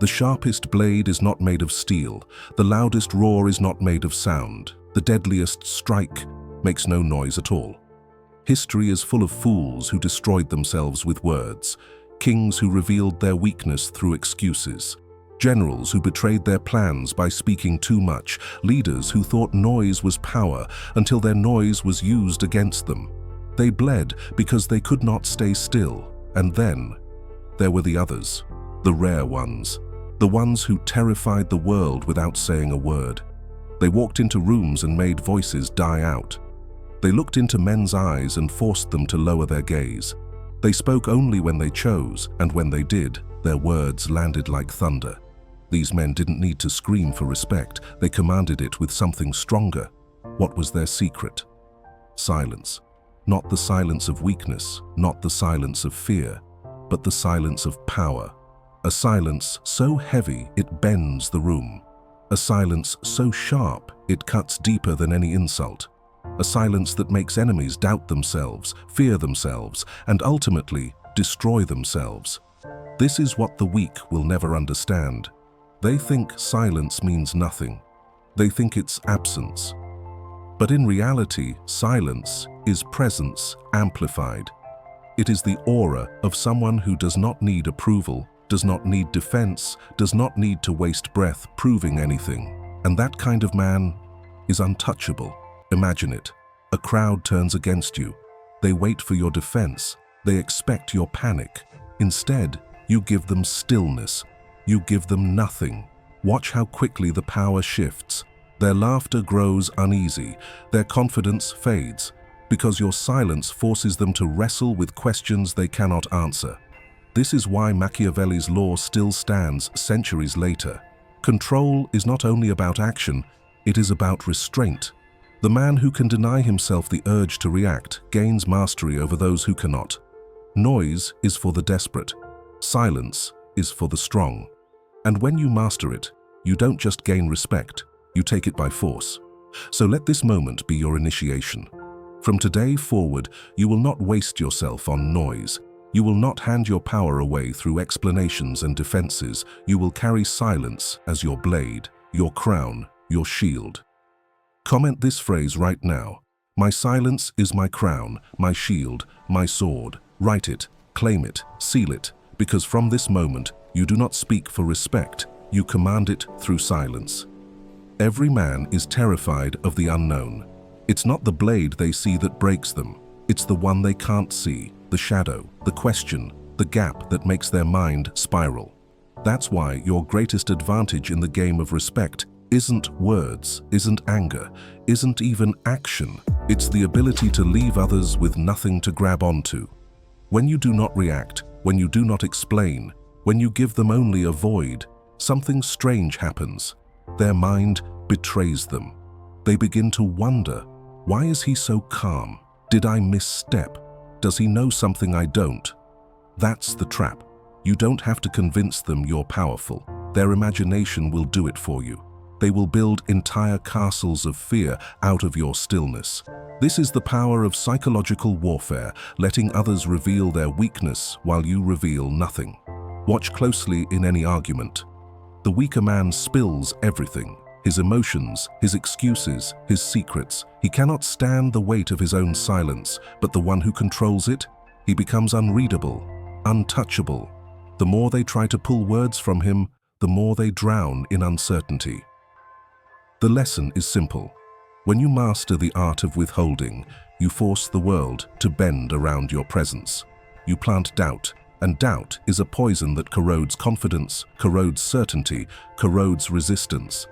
The sharpest blade is not made of steel. The loudest roar is not made of sound. The deadliest strike makes no noise at all. History is full of fools who destroyed themselves with words, kings who revealed their weakness through excuses, generals who betrayed their plans by speaking too much, leaders who thought noise was power until their noise was used against them. They bled because they could not stay still. And then there were the others, the rare ones, the ones who terrified the world without saying a word. They walked into rooms and made voices die out. They looked into men's eyes and forced them to lower their gaze. They spoke only when they chose, and when they did, their words landed like thunder. These men didn't need to scream for respect. They commanded it with something stronger. What was their secret? Silence. Not the silence of weakness, not the silence of fear, but the silence of power. A silence so heavy it bends the room. A silence so sharp it cuts deeper than any insult. A silence that makes enemies doubt themselves, fear themselves, and ultimately destroy themselves. This is what the weak will never understand. They think silence means nothing. They think it's absence. But in reality, silence is presence amplified. It is the aura of someone who does not need approval, does not need defense, does not need to waste breath proving anything. And that kind of man is untouchable. Imagine it. A crowd turns against you. They wait for your defense. They expect your panic. Instead, you give them stillness. You give them nothing. Watch how quickly the power shifts. Their laughter grows uneasy. Their confidence fades, because your silence forces them to wrestle with questions they cannot answer. This is why Machiavelli's law still stands centuries later. Control is not only about action, it is about restraint. The man who can deny himself the urge to react gains mastery over those who cannot. Noise is for the desperate. Silence is for the strong. And when you master it, you don't just gain respect, you take it by force. So let this moment be your initiation. From today forward, you will not waste yourself on noise. You will not hand your power away through explanations and defenses. You will carry silence as your blade, your crown, your shield. Comment this phrase right now. My silence is my crown, my shield, my sword. Write it, claim it, seal it, because from this moment, you do not speak for respect, you command it through silence. Every man is terrified of the unknown. It's not the blade they see that breaks them. It's the one they can't see, the shadow, the question, the gap that makes their mind spiral. That's why your greatest advantage in the game of respect isn't words, isn't anger, isn't even action. It's the ability to leave others with nothing to grab onto. When you do not react, when you do not explain, when you give them only a void, something strange happens. Their mind betrays them. They begin to wonder, why is he so calm? Did I misstep? Does he know something I don't? That's the trap. You don't have to convince them you're powerful. Their imagination will do it for you. They will build entire castles of fear out of your stillness. This is the power of psychological warfare, letting others reveal their weakness while you reveal nothing. Watch closely in any argument. The weaker man spills everything. His emotions, his excuses, his secrets. He cannot stand the weight of his own silence, but the one who controls it, he becomes unreadable, untouchable. The more they try to pull words from him, the more they drown in uncertainty. The lesson is simple. When you master the art of withholding, you force the world to bend around your presence. You plant doubt, and doubt is a poison that corrodes confidence, corrodes certainty, corrodes resistance.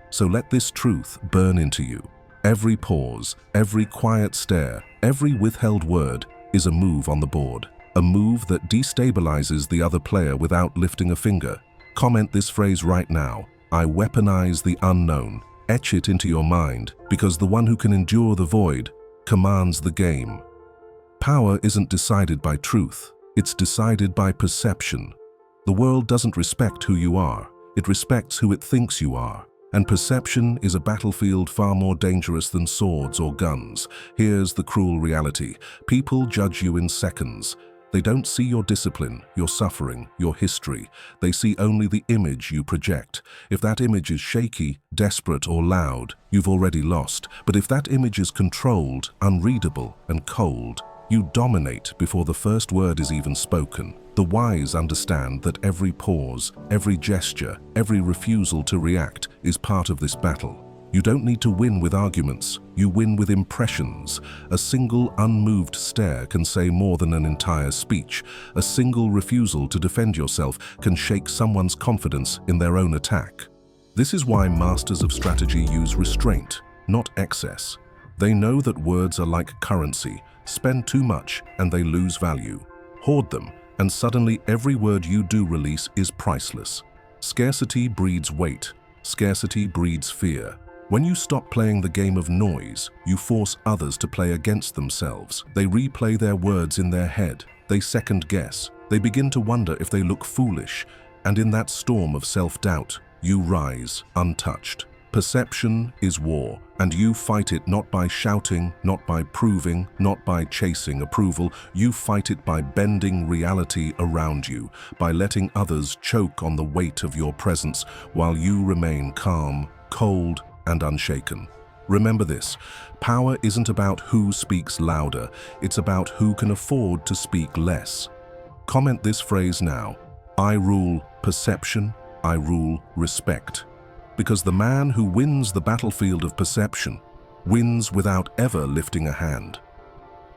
So let this truth burn into you. Every pause, every quiet stare, every withheld word is a move on the board. A move that destabilizes the other player without lifting a finger. Comment this phrase right now. I weaponize the unknown. Etch it into your mind, because the one who can endure the void commands the game. Power isn't decided by truth. It's decided by perception. The world doesn't respect who you are. It respects who it thinks you are. And perception is a battlefield far more dangerous than swords or guns. Here's the cruel reality. People judge you in seconds. They don't see your discipline, your suffering, your history. They see only the image you project. If that image is shaky, desperate, or loud, you've already lost. But if that image is controlled, unreadable, and cold, you dominate before the first word is even spoken. The wise understand that every pause, every gesture, every refusal to react is part of this battle. You don't need to win with arguments, you win with impressions. A single unmoved stare can say more than an entire speech. A single refusal to defend yourself can shake someone's confidence in their own attack. This is why masters of strategy use restraint, not excess. They know that words are like currency. Spend too much and they lose value. Hoard them, and suddenly every word you do release is priceless. Scarcity breeds weight. Scarcity breeds fear. When you stop playing the game of noise, you force others to play against themselves. They replay their words in their head. They second guess. They begin to wonder if they look foolish. And in that storm of self-doubt, you rise untouched. Perception is war, and you fight it not by shouting, not by proving, not by chasing approval. You fight it by bending reality around you, by letting others choke on the weight of your presence while you remain calm, cold, and unshaken. Remember this, power isn't about who speaks louder, it's about who can afford to speak less. Comment this phrase now: I rule perception, I rule respect. Because the man who wins the battlefield of perception wins without ever lifting a hand.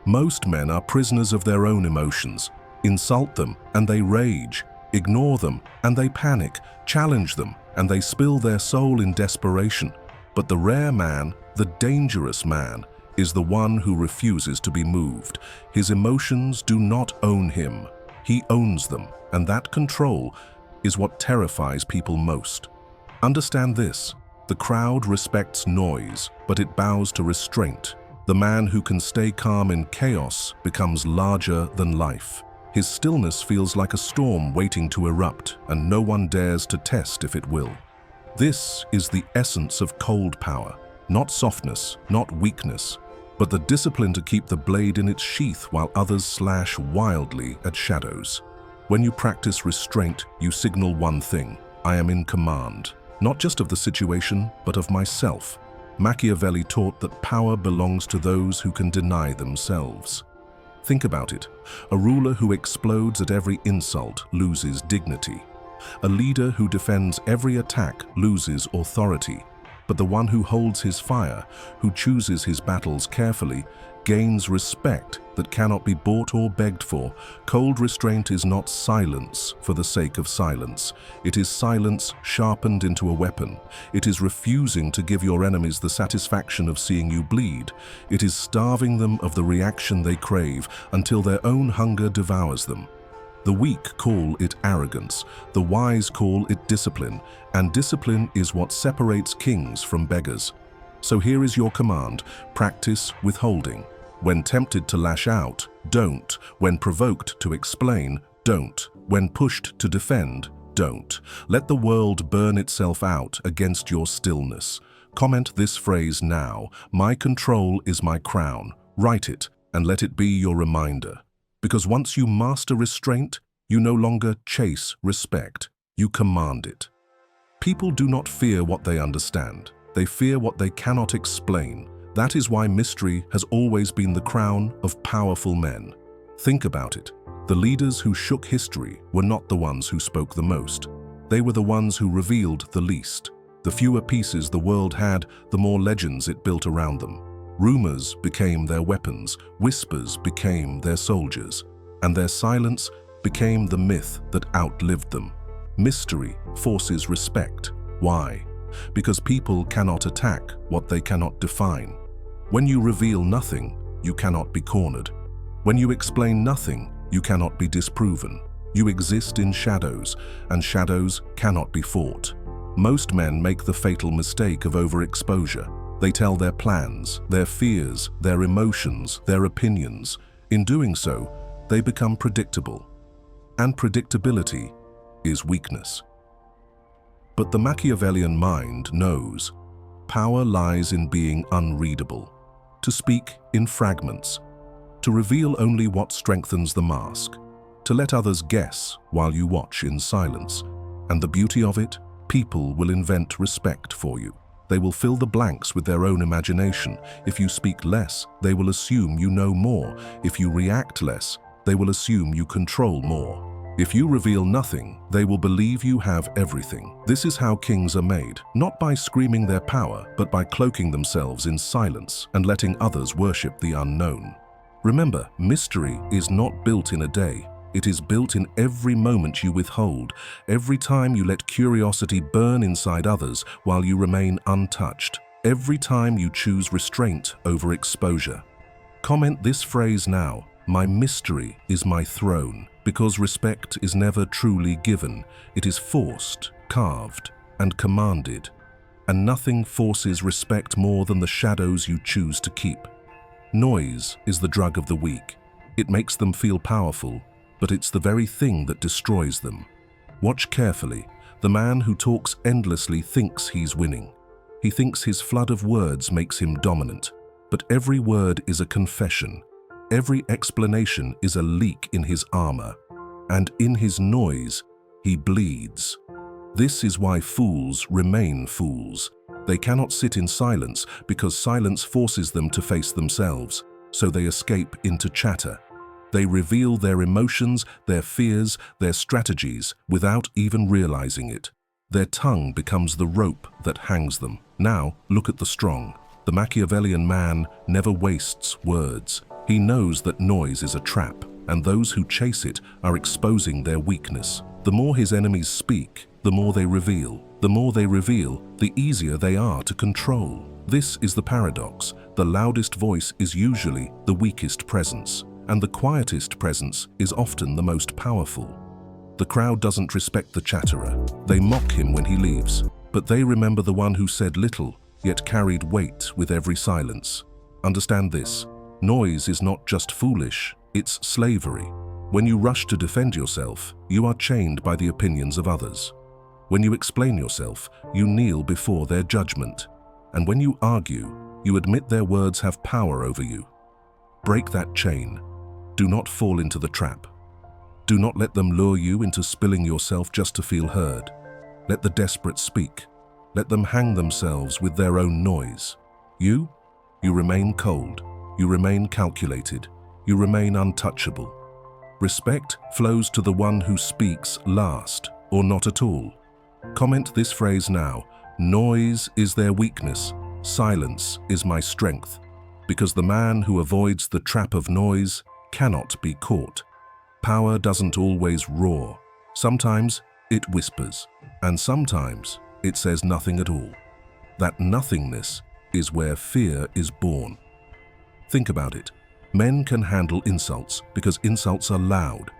Most men are prisoners of their own emotions. Insult them and they rage, ignore them and they panic, challenge them and they spill their soul in desperation. But the rare man, the dangerous man, is the one who refuses to be moved. His emotions do not own him. He owns them, and that control is what terrifies people most. Understand this, the crowd respects noise, but it bows to restraint. The man who can stay calm in chaos becomes larger than life. His stillness feels like a storm waiting to erupt, and no one dares to test if it will. This is the essence of cold power, not softness, not weakness, but the discipline to keep the blade in its sheath while others slash wildly at shadows. When you practice restraint, you signal one thing: I am in command. Not just of the situation, but of myself. Machiavelli taught that power belongs to those who can deny themselves. Think about it. A ruler who explodes at every insult loses dignity. A leader who defends every attack loses authority. But the one who holds his fire, who chooses his battles carefully, gains respect that cannot be bought or begged for. Cold restraint is not silence for the sake of silence. It is silence sharpened into a weapon. It is refusing to give your enemies the satisfaction of seeing you bleed. It is starving them of the reaction they crave until their own hunger devours them. The weak call it arrogance, the wise call it discipline, and discipline is what separates kings from beggars. So here is your command: practice withholding. When tempted to lash out, don't. When provoked to explain, don't. When pushed to defend, don't. Let the world burn itself out against your stillness. Comment this phrase now: my control is my crown. Write it and let it be your reminder. Because once you master restraint, you no longer chase respect, you command it. People do not fear what they understand. They fear what they cannot explain. That is why mystery has always been the crown of powerful men. Think about it. The leaders who shook history were not the ones who spoke the most. They were the ones who revealed the least. The fewer pieces the world had, the more legends it built around them. Rumors became their weapons, whispers became their soldiers, and their silence became the myth that outlived them. Mystery forces respect. Why? Because people cannot attack what they cannot define. When you reveal nothing, you cannot be cornered. When you explain nothing, you cannot be disproven. You exist in shadows, and shadows cannot be fought. Most men make the fatal mistake of overexposure. They tell their plans, their fears, their emotions, their opinions. In doing so, they become predictable. And predictability is weakness. But the Machiavellian mind knows power lies in being unreadable, to speak in fragments, to reveal only what strengthens the mask. to let others guess while you watch in silence. And the beauty of it, people will invent respect for you. They will fill the blanks with their own imagination. If you speak less, they will assume you know more. If you react less, they will assume you control more. If you reveal nothing, they will believe you have everything. This is how kings are made, not by screaming their power, but by cloaking themselves in silence and letting others worship the unknown. Remember, mystery is not built in a day. It is built in every moment you withhold, every time you let curiosity burn inside others while you remain untouched, every time you choose restraint over exposure. Comment this phrase now: "My mystery is my throne," because respect is never truly given. It is forced, carved, and commanded. And nothing forces respect more than the shadows you choose to keep. Noise is the drug of the weak. It makes them feel powerful, but it's the very thing that destroys them. Watch carefully. The man who talks endlessly thinks he's winning. He thinks his flood of words makes him dominant. But every word is a confession. Every explanation is a leak in his armor. And in his noise, he bleeds. This is why fools remain fools. They cannot sit in silence because silence forces them to face themselves, so they escape into chatter. They reveal their emotions, their fears, their strategies without even realizing it. Their tongue becomes the rope that hangs them. Now, look at the strong. The Machiavellian man never wastes words. He knows that noise is a trap, and those who chase it are exposing their weakness. The more his enemies speak, the more they reveal. The more they reveal, the easier they are to control. This is the paradox. The loudest voice is usually the weakest presence, and the quietest presence is often the most powerful. The crowd doesn't respect the chatterer. They mock him when he leaves, but they remember the one who said little, yet carried weight with every silence. Understand this. Noise is not just foolish, it's slavery. When you rush to defend yourself, you are chained by the opinions of others. When you explain yourself, you kneel before their judgment. And when you argue, you admit their words have power over you. Break that chain. Do not fall into the trap. Do not let them lure you into spilling yourself just to feel heard. Let the desperate speak. Let them hang themselves with their own noise. You remain cold. You remain calculated. You remain untouchable. Respect flows to the one who speaks last, or not at all. Comment this phrase now: "Noise is their weakness. Silence is my strength." Because the man who avoids the trap of noise cannot be caught. Power doesn't always roar. Sometimes it whispers, and sometimes it says nothing at all. That nothingness is where fear is born. Think about it. Men can handle insults because insults are loud.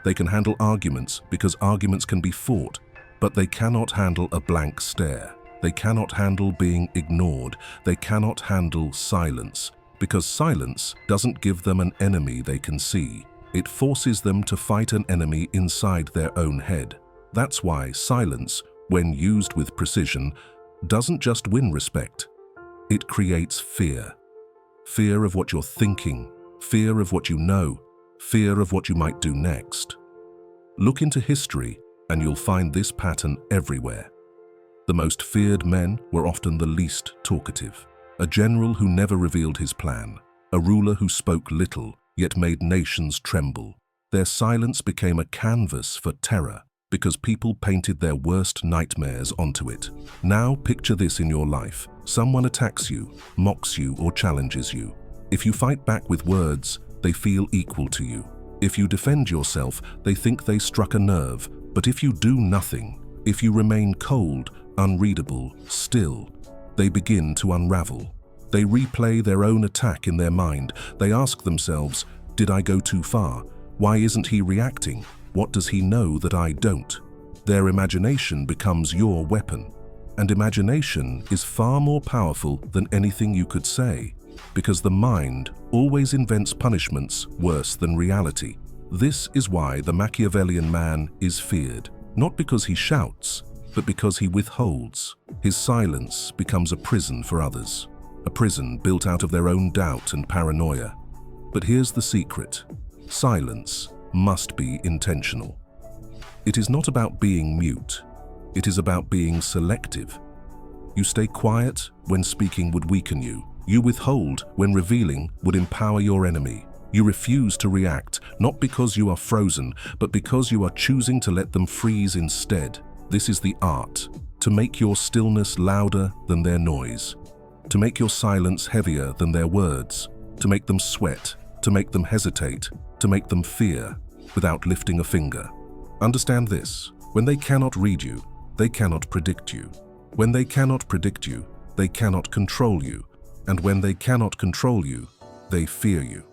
They can handle arguments because arguments can be fought, but they cannot handle a blank stare. They cannot handle being ignored. They cannot handle silence, because silence doesn't give them an enemy they can see. It forces them to fight an enemy inside their own head. That's why silence, when used with precision, doesn't just win respect. It creates fear. Fear of what you're thinking, fear of what you know, fear of what you might do next. Look into history and you'll find this pattern everywhere. The most feared men were often the least talkative. A general who never revealed his plan, a ruler who spoke little yet made nations tremble. Their silence became a canvas for terror because people painted their worst nightmares onto it. Now picture this in your life. Someone attacks you, mocks you, or challenges you. If you fight back with words, they feel equal to you. If you defend yourself, they think they struck a nerve. But if you do nothing, if you remain cold, unreadable, still, they begin to unravel. They replay their own attack in their mind. They ask themselves, did I go too far? Why isn't he reacting? What does he know that I don't? Their imagination becomes your weapon. And imagination is far more powerful than anything you could say, because the mind always invents punishments worse than reality. This is why the Machiavellian man is feared, not because he shouts, but because he withholds. His silence becomes a prison for others, a prison built out of their own doubt and paranoia. But here's the secret. Silence must be intentional. It is not about being mute. It is about being selective. You stay quiet when speaking would weaken you. You withhold when revealing would empower your enemy. You refuse to react, not because you are frozen, but because you are choosing to let them freeze instead. This is the art, to make your stillness louder than their noise, to make your silence heavier than their words, to make them sweat, to make them hesitate, to make them fear, without lifting a finger. Understand this: when they cannot read you, they cannot predict you. When they cannot predict you, they cannot control you. And when they cannot control you, they fear you.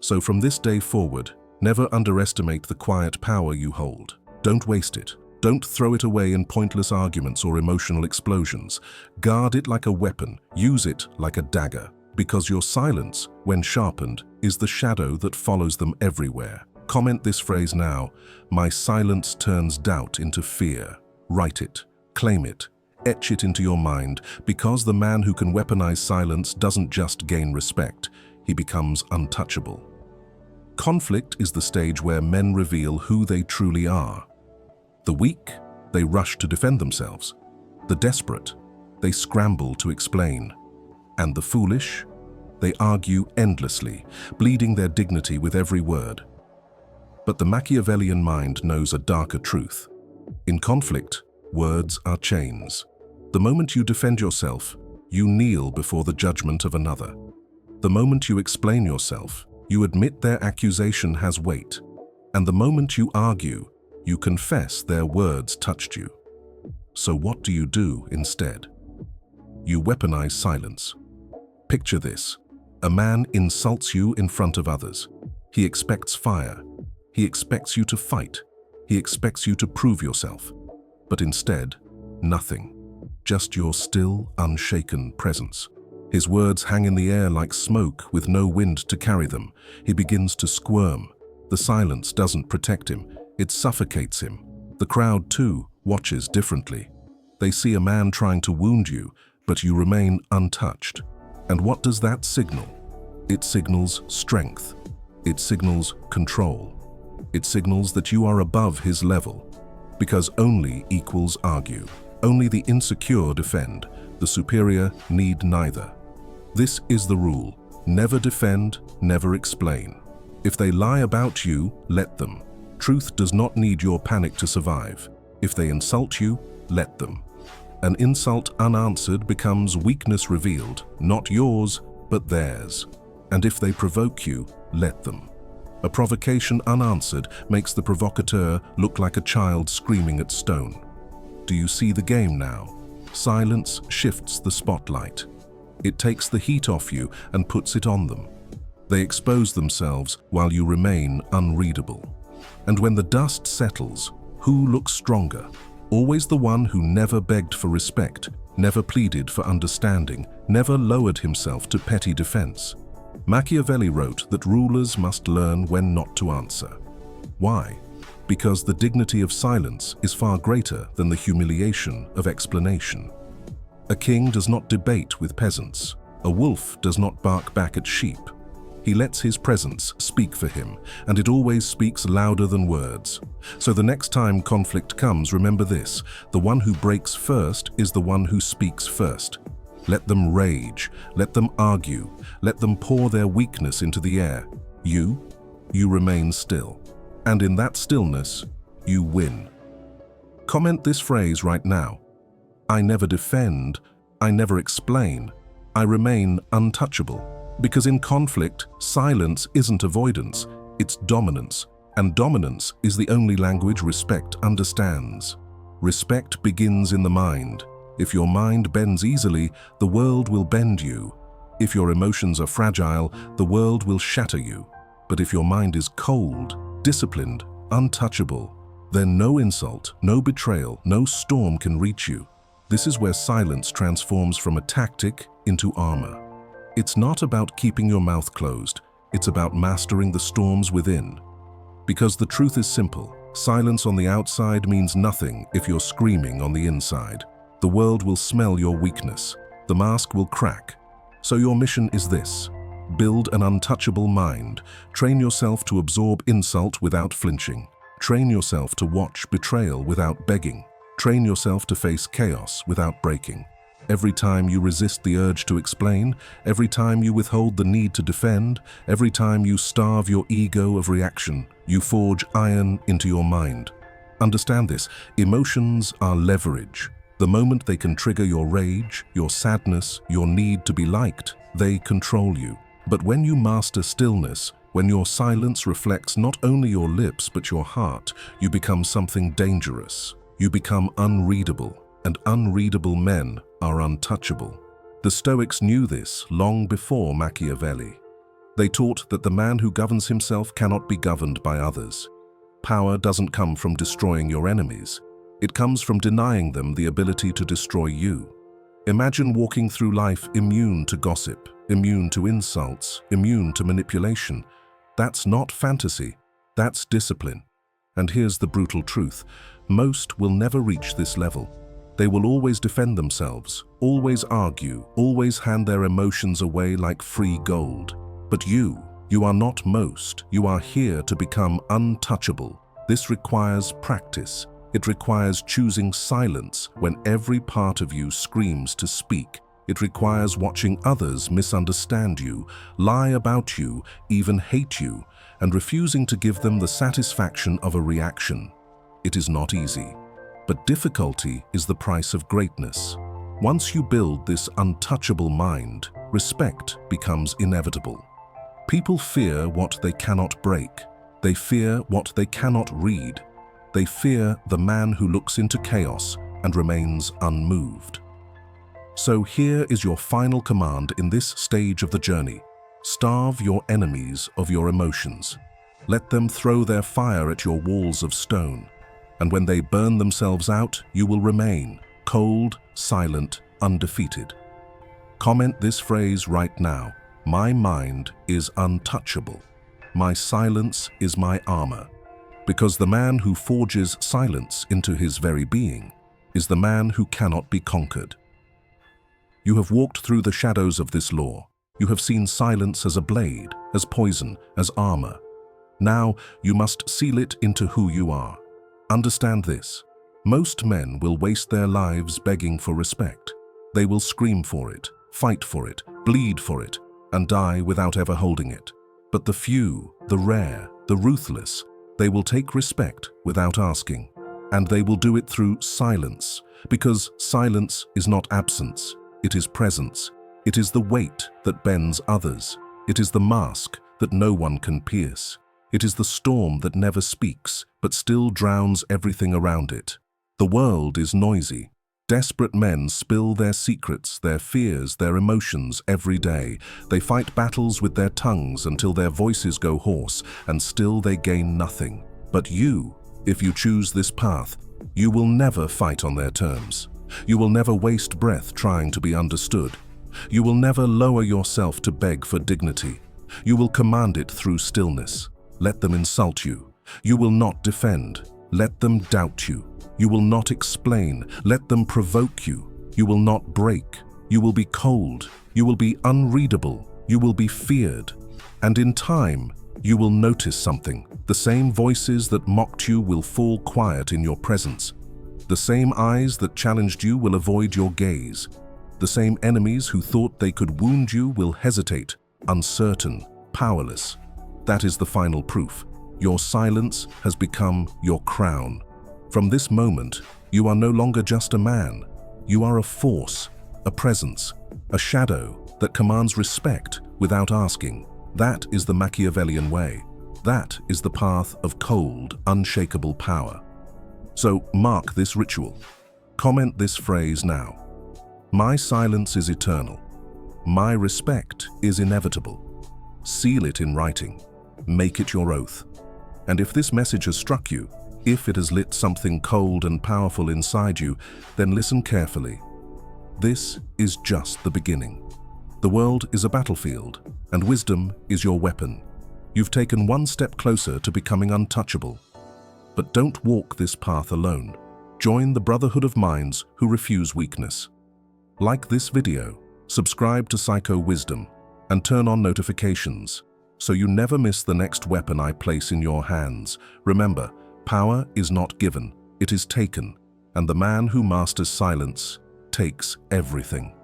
So from this day forward, never underestimate the quiet power you hold. Don't waste it. Don't throw it away in pointless arguments or emotional explosions. Guard it like a weapon. Use it like a dagger. Because your silence, when sharpened, is the shadow that follows them everywhere. Comment this phrase now: my silence turns doubt into fear. Write it. Claim it. Etch it into your mind, because the man who can weaponize silence doesn't just gain respect, he becomes untouchable. Conflict is the stage where men reveal who they truly are. The weak, they rush to defend themselves. The desperate, they scramble to explain. And the foolish, they argue endlessly, bleeding their dignity with every word. But the Machiavellian mind knows a darker truth. In conflict, words are chains. The moment you defend yourself, you kneel before the judgment of another. The moment you explain yourself, you admit their accusation has weight. And the moment you argue, you confess their words touched you. So what do you do instead? You weaponize silence. Picture this: a man insults you in front of others. He expects fire. He expects you to fight. He expects you to prove yourself. But instead, nothing. Just your still, unshaken presence. His words hang in the air like smoke with no wind to carry them. He begins to squirm. The silence doesn't protect him. It suffocates him. The crowd, too, watches differently. They see a man trying to wound you, but you remain untouched. And what does that signal? It signals strength. It signals control. It signals that you are above his level. Because only equals argue. Only the insecure defend. The superior need neither. This is the rule. Never defend, never explain. If they lie about you, let them. Truth does not need your panic to survive. If they insult you, let them. An insult unanswered becomes weakness revealed, not yours, but theirs. And if they provoke you, let them. A provocation unanswered makes the provocateur look like a child screaming at stone. Do you see the game now? Silence shifts the spotlight. It takes the heat off you and puts it on them. They expose themselves while you remain unreadable. And when the dust settles, who looks stronger? Always the one who never begged for respect, never pleaded for understanding, never lowered himself to petty defense. Machiavelli wrote that rulers must learn when not to answer. Why? Because the dignity of silence is far greater than the humiliation of explanation. A king does not debate with peasants. A wolf does not bark back at sheep. He lets his presence speak for him, and it always speaks louder than words. So the next time conflict comes, remember this: the one who breaks first is the one who speaks first. Let them rage, let them argue, let them pour their weakness into the air. You remain still. And in that stillness, you win. Comment this phrase right now: I never defend, I never explain, I remain untouchable. Because in conflict, silence isn't avoidance, it's dominance. And dominance is the only language respect understands. Respect begins in the mind. If your mind bends easily, the world will bend you. If your emotions are fragile, the world will shatter you. But if your mind is cold, disciplined, untouchable, then no insult, no betrayal, no storm can reach you. This is where silence transforms from a tactic into armor. It's not about keeping your mouth closed, it's about mastering the storms within. Because the truth is simple: silence on the outside means nothing if you're screaming on the inside. The world will smell your weakness. The mask will crack. So your mission is this: Build an untouchable mind. Train yourself to absorb insult without flinching. Train yourself to watch betrayal without begging. Train yourself to face chaos without breaking. Every time you resist the urge to explain, every time you withhold the need to defend, every time you starve your ego of reaction, you forge iron into your mind. Understand this, emotions are leverage. The moment they can trigger your rage, your sadness, your need to be liked, they control you. But when you master stillness, when your silence reflects not only your lips but your heart, you become something dangerous. You become unreadable, and unreadable men are untouchable. The Stoics knew this long before Machiavelli. They taught that the man who governs himself cannot be governed by others. Power doesn't come from destroying your enemies. It comes from denying them the ability to destroy you. Imagine walking through life immune to gossip, immune to insults, immune to manipulation. That's not fantasy, that's discipline. And here's the brutal truth. Most will never reach this level. They will always defend themselves, always argue, always hand their emotions away like free gold. But you are not most. You are here to become untouchable. This requires practice. It requires choosing silence when every part of you screams to speak. It requires watching others misunderstand you, lie about you, even hate you, and refusing to give them the satisfaction of a reaction. It is not easy, but difficulty is the price of greatness. Once you build this untouchable mind, respect becomes inevitable. People fear what they cannot break. They fear what they cannot read. They fear the man who looks into chaos and remains unmoved. So here is your final command in this stage of the journey. Starve your enemies of your emotions. Let them throw their fire at your walls of stone. And when they burn themselves out, you will remain cold, silent, undefeated. Comment this phrase right now. My mind is untouchable. My silence is my armor. Because the man who forges silence into his very being is the man who cannot be conquered. You have walked through the shadows of this law. You have seen silence as a blade, as poison, as armor. Now you must seal it into who you are. Understand this. Most men will waste their lives begging for respect. They will scream for it, fight for it, bleed for it, and die without ever holding it. But the few, the rare, the ruthless, they will take respect without asking. And they will do it through silence, because silence is not absence, it is presence. It is the weight that bends others. It is the mask that no one can pierce. It is the storm that never speaks, but still drowns everything around it. The world is noisy. Desperate men spill their secrets, their fears, their emotions every day. They fight battles with their tongues until their voices go hoarse, and still they gain nothing. But you, if you choose this path, you will never fight on their terms. You will never waste breath trying to be understood. You will never lower yourself to beg for dignity. You will command it through stillness. Let them insult you. You will not defend. Let them doubt you. You will not explain. Let them provoke you. You will not break. You will be cold. You will be unreadable. You will be feared. And in time, you will notice something. The same voices that mocked you will fall quiet in your presence. The same eyes that challenged you will avoid your gaze. The same enemies who thought they could wound you will hesitate, uncertain, powerless. That is the final proof. Your silence has become your crown. From this moment, you are no longer just a man. You are a force, a presence, a shadow that commands respect without asking. That is the Machiavellian way. That is the path of cold, unshakable power. So mark this ritual. Comment this phrase now. My silence is eternal. My respect is inevitable. Seal it in writing. Make it your oath. And if this message has struck you, if it has lit something cold and powerful inside you, then listen carefully. This is just the beginning. The world is a battlefield, and wisdom is your weapon. You've taken one step closer to becoming untouchable. But don't walk this path alone. Join the brotherhood of minds who refuse weakness. Like this video, subscribe to Psycho Wisdom, and turn on notifications, so you never miss the next weapon I place in your hands. Remember, power is not given, it is taken, and the man who masters silence takes everything.